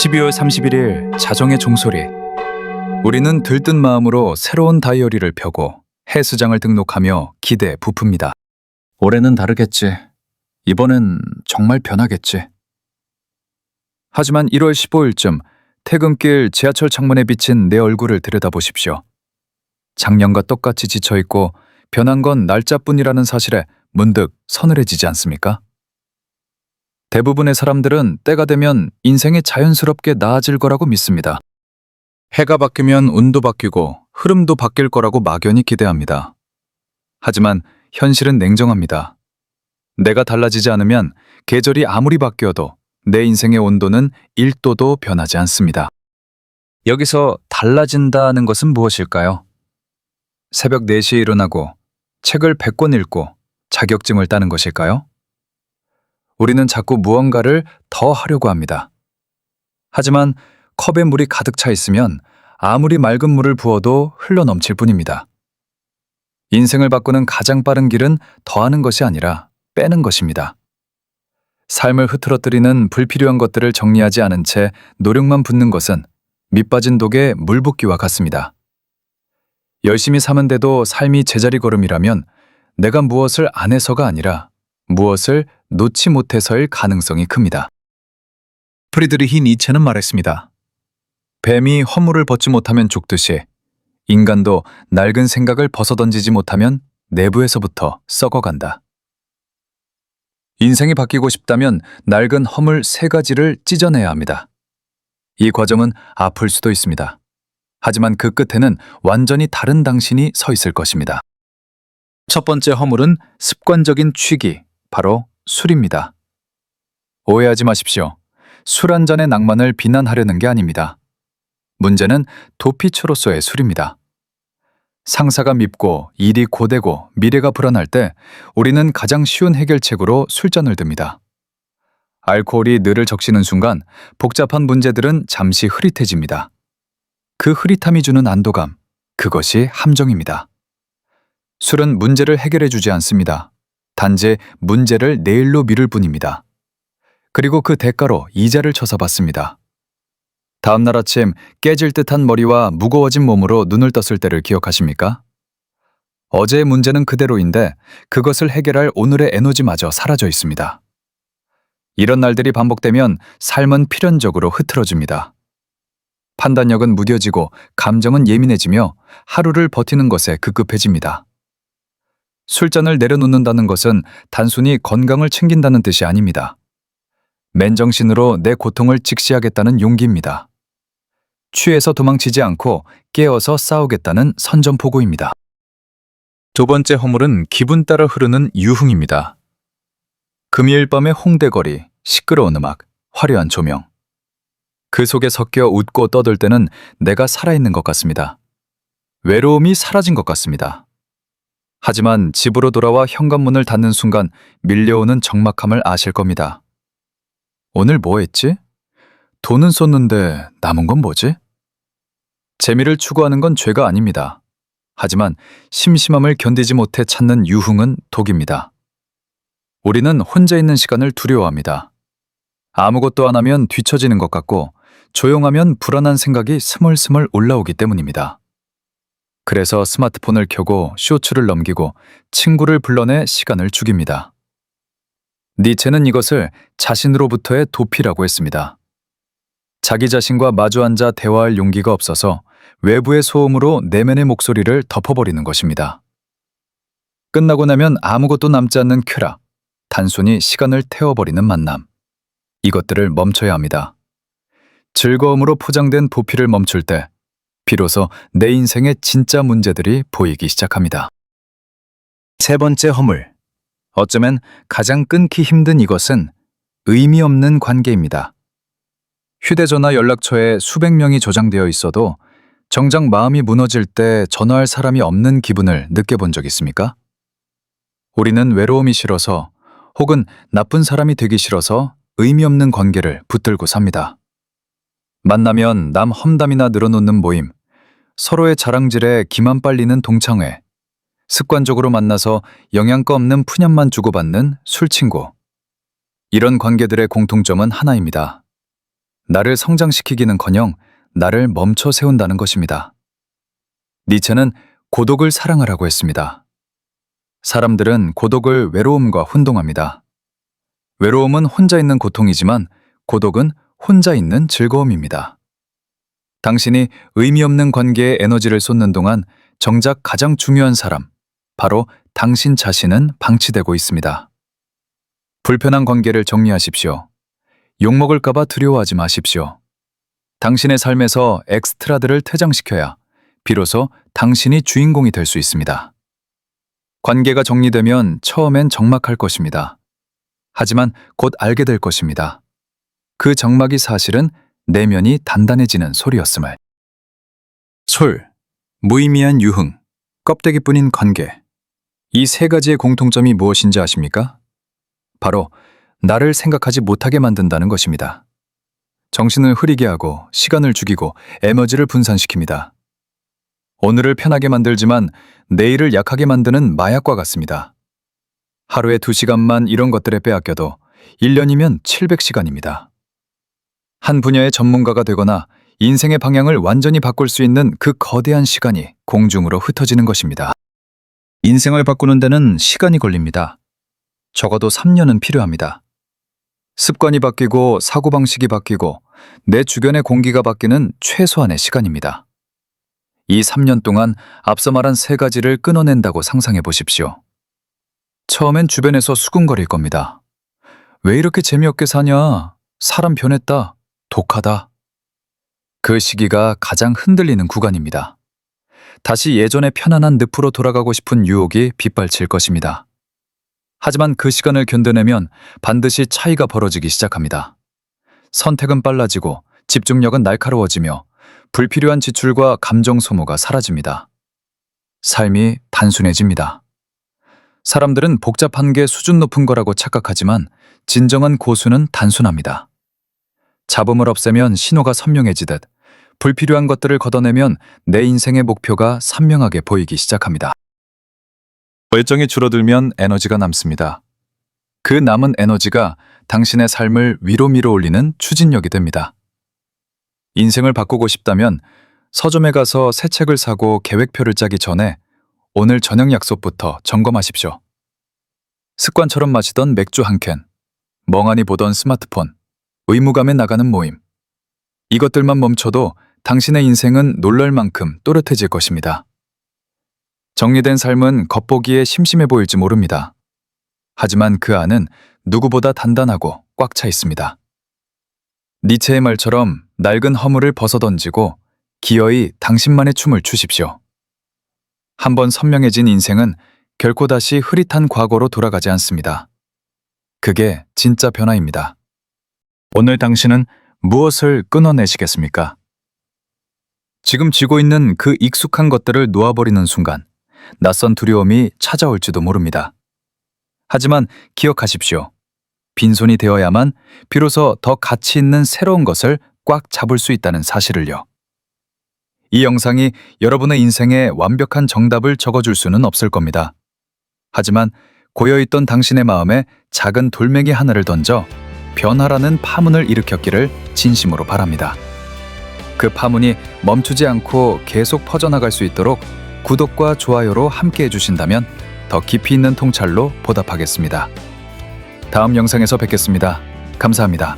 12월 31일 자정의 종소리. 우리는 들뜬 마음으로 새로운 다이어리를 펴고 헬스장을 등록하며 기대에 부풉니다. 올해는 다르겠지. 이번엔 정말 변하겠지. 하지만 1월 15일쯤 퇴근길 지하철 창문에 비친 내 얼굴을 들여다보십시오. 작년과 똑같이 지쳐있고 변한 건 날짜뿐이라는 사실에 문득 서늘해지지 않습니까? 대부분의 사람들은 때가 되면 인생이 자연스럽게 나아질 거라고 믿습니다. 해가 바뀌면 운도 바뀌고 흐름도 바뀔 거라고 막연히 기대합니다. 하지만 현실은 냉정합니다. 내가 달라지지 않으면 계절이 아무리 바뀌어도 내 인생의 온도는 1도도 변하지 않습니다. 여기서 달라진다는 것은 무엇일까요? 새벽 4시에 일어나고 책을 100권 읽고 자격증을 따는 것일까요? 우리는 자꾸 무언가를 더 하려고 합니다. 하지만 컵에 물이 가득 차 있으면 아무리 맑은 물을 부어도 흘러넘칠 뿐입니다. 인생을 바꾸는 가장 빠른 길은 더하는 것이 아니라 빼는 것입니다. 삶을 흐트러뜨리는 불필요한 것들을 정리하지 않은 채 노력만 붓는 것은 밑빠진 독에 물 붓기와 같습니다. 열심히 사는데도 삶이 제자리 걸음이라면 내가 무엇을 안 해서가 아니라 무엇을 놓지 못해서일 가능성이 큽니다. 프리드리히 니체는 말했습니다. 뱀이 허물을 벗지 못하면 죽듯이 인간도 낡은 생각을 벗어던지지 못하면 내부에서부터 썩어간다. 인생이 바뀌고 싶다면 낡은 허물 3가지를 찢어내야 합니다. 이 과정은 아플 수도 있습니다. 하지만 그 끝에는 완전히 다른 당신이 서 있을 것입니다. 첫 번째 허물은 습관적인 취기, 바로 술입니다. 오해하지 마십시오. 술 한 잔의 낭만을 비난하려는 게 아닙니다. 문제는 도피처로서의 술입니다. 상사가 밉고 일이 고되고 미래가 불안할 때 우리는 가장 쉬운 해결책으로 술잔을 듭니다. 알코올이 늘을 적시는 순간 복잡한 문제들은 잠시 흐릿해집니다. 그 흐릿함이 주는 안도감, 그것이 함정입니다. 술은 문제를 해결해주지 않습니다. 단지 문제를 내일로 미룰 뿐입니다. 그리고 그 대가로 이자를 쳐서 받습니다. 다음 날 아침 깨질 듯한 머리와 무거워진 몸으로 눈을 떴을 때를 기억하십니까? 어제의 문제는 그대로인데 그것을 해결할 오늘의 에너지마저 사라져 있습니다. 이런 날들이 반복되면 삶은 필연적으로 흐트러집니다. 판단력은 무뎌지고 감정은 예민해지며 하루를 버티는 것에 급급해집니다. 술잔을 내려놓는다는 것은 단순히 건강을 챙긴다는 뜻이 아닙니다. 맨정신으로 내 고통을 직시하겠다는 용기입니다. 취해서 도망치지 않고 깨어서 싸우겠다는 선전포고입니다. 두 번째 허물은 기분 따라 흐르는 유흥입니다. 금요일 밤의 홍대거리, 시끄러운 음악, 화려한 조명. 그 속에 섞여 웃고 떠들 때는 내가 살아있는 것 같습니다. 외로움이 사라진 것 같습니다. 하지만 집으로 돌아와 현관문을 닫는 순간 밀려오는 적막함을 아실 겁니다. 오늘 뭐 했지? 돈은 썼는데 남은 건 뭐지? 재미를 추구하는 건 죄가 아닙니다. 하지만 심심함을 견디지 못해 찾는 유흥은 독입니다. 우리는 혼자 있는 시간을 두려워합니다. 아무것도 안 하면 뒤처지는 것 같고 조용하면 불안한 생각이 스멀스멀 올라오기 때문입니다. 그래서 스마트폰을 켜고 쇼츠를 넘기고 친구를 불러내 시간을 죽입니다. 니체는 이것을 자신으로부터의 도피라고 했습니다. 자기 자신과 마주 앉아 대화할 용기가 없어서 외부의 소음으로 내면의 목소리를 덮어버리는 것입니다. 끝나고 나면 아무것도 남지 않는 쾌락, 단순히 시간을 태워버리는 만남. 이것들을 멈춰야 합니다. 즐거움으로 포장된 도피를 멈출 때 비로소 내 인생의 진짜 문제들이 보이기 시작합니다. 세 번째 허물. 어쩌면 가장 끊기 힘든 이것은 의미 없는 관계입니다. 휴대전화 연락처에 수백 명이 저장되어 있어도 정작 마음이 무너질 때 전화할 사람이 없는 기분을 느껴본 적 있습니까? 우리는 외로움이 싫어서 혹은 나쁜 사람이 되기 싫어서 의미 없는 관계를 붙들고 삽니다. 만나면 남 험담이나 늘어놓는 모임, 서로의 자랑질에 기만 빨리는 동창회, 습관적으로 만나서 영양가 없는 푸념만 주고받는 술친구. 이런 관계들의 공통점은 하나입니다. 나를 성장시키기는커녕 나를 멈춰 세운다는 것입니다. 니체는 고독을 사랑하라고 했습니다. 사람들은 고독을 외로움과 혼동합니다. 외로움은 혼자 있는 고통이지만 고독은 혼자 있는 즐거움입니다. 당신이 의미 없는 관계에 에너지를 쏟는 동안 정작 가장 중요한 사람, 바로 당신 자신은 방치되고 있습니다. 불편한 관계를 정리하십시오. 욕먹을까봐 두려워하지 마십시오. 당신의 삶에서 엑스트라들을 퇴장시켜야 비로소 당신이 주인공이 될 수 있습니다. 관계가 정리되면 처음엔 적막할 것입니다. 하지만 곧 알게 될 것입니다. 그 적막이 사실은 내면이 단단해지는 소리였음을. 솔, 무의미한 유흥, 껍데기뿐인 관계. 이 세 가지의 공통점이 무엇인지 아십니까? 바로 나를 생각하지 못하게 만든다는 것입니다. 정신을 흐리게 하고 시간을 죽이고 에너지를 분산시킵니다. 오늘을 편하게 만들지만 내일을 약하게 만드는 마약과 같습니다. 하루에 2시간만 이런 것들에 빼앗겨도 1년이면 700시간입니다. 한 분야의 전문가가 되거나 인생의 방향을 완전히 바꿀 수 있는 그 거대한 시간이 공중으로 흩어지는 것입니다. 인생을 바꾸는 데는 시간이 걸립니다. 적어도 3년은 필요합니다. 습관이 바뀌고 사고방식이 바뀌고 내 주변의 공기가 바뀌는 최소한의 시간입니다. 이 3년 동안 앞서 말한 세 가지를 끊어낸다고 상상해 보십시오. 처음엔 주변에서 수군거릴 겁니다. 왜 이렇게 재미없게 사냐? 사람 변했다. 독하다. 그 시기가 가장 흔들리는 구간입니다. 다시 예전의 편안한 늪으로 돌아가고 싶은 유혹이 빗발칠 것입니다. 하지만 그 시간을 견뎌내면 반드시 차이가 벌어지기 시작합니다. 선택은 빨라지고 집중력은 날카로워지며 불필요한 지출과 감정 소모가 사라집니다. 삶이 단순해집니다. 사람들은 복잡한 게 수준 높은 거라고 착각하지만 진정한 고수는 단순합니다. 잡음을 없애면 신호가 선명해지듯 불필요한 것들을 걷어내면 내 인생의 목표가 선명하게 보이기 시작합니다. 열정이 줄어들면 에너지가 남습니다. 그 남은 에너지가 당신의 삶을 위로 밀어올리는 추진력이 됩니다. 인생을 바꾸고 싶다면 서점에 가서 새 책을 사고 계획표를 짜기 전에 오늘 저녁 약속부터 점검하십시오. 습관처럼 마시던 맥주 한 캔, 멍하니 보던 스마트폰, 의무감에 나가는 모임. 이것들만 멈춰도 당신의 인생은 놀랄 만큼 또렷해질 것입니다. 정리된 삶은 겉보기에 심심해 보일지 모릅니다. 하지만 그 안은 누구보다 단단하고 꽉 차 있습니다. 니체의 말처럼 낡은 허물을 벗어던지고 기어이 당신만의 춤을 추십시오. 한번 선명해진 인생은 결코 다시 흐릿한 과거로 돌아가지 않습니다. 그게 진짜 변화입니다. 오늘 당신은 무엇을 끊어내시겠습니까? 지금 쥐고 있는 그 익숙한 것들을 놓아버리는 순간 낯선 두려움이 찾아올지도 모릅니다. 하지만 기억하십시오. 빈손이 되어야만 비로소 더 가치 있는 새로운 것을 꽉 잡을 수 있다는 사실을요. 이 영상이 여러분의 인생에 완벽한 정답을 적어줄 수는 없을 겁니다. 하지만 고여있던 당신의 마음에 작은 돌멩이 하나를 던져 변화라는 파문을 일으켰기를 진심으로 바랍니다. 그 파문이 멈추지 않고 계속 퍼져나갈 수 있도록 구독과 좋아요로 함께 해주신다면 더 깊이 있는 통찰로 보답하겠습니다. 다음 영상에서 뵙겠습니다. 감사합니다.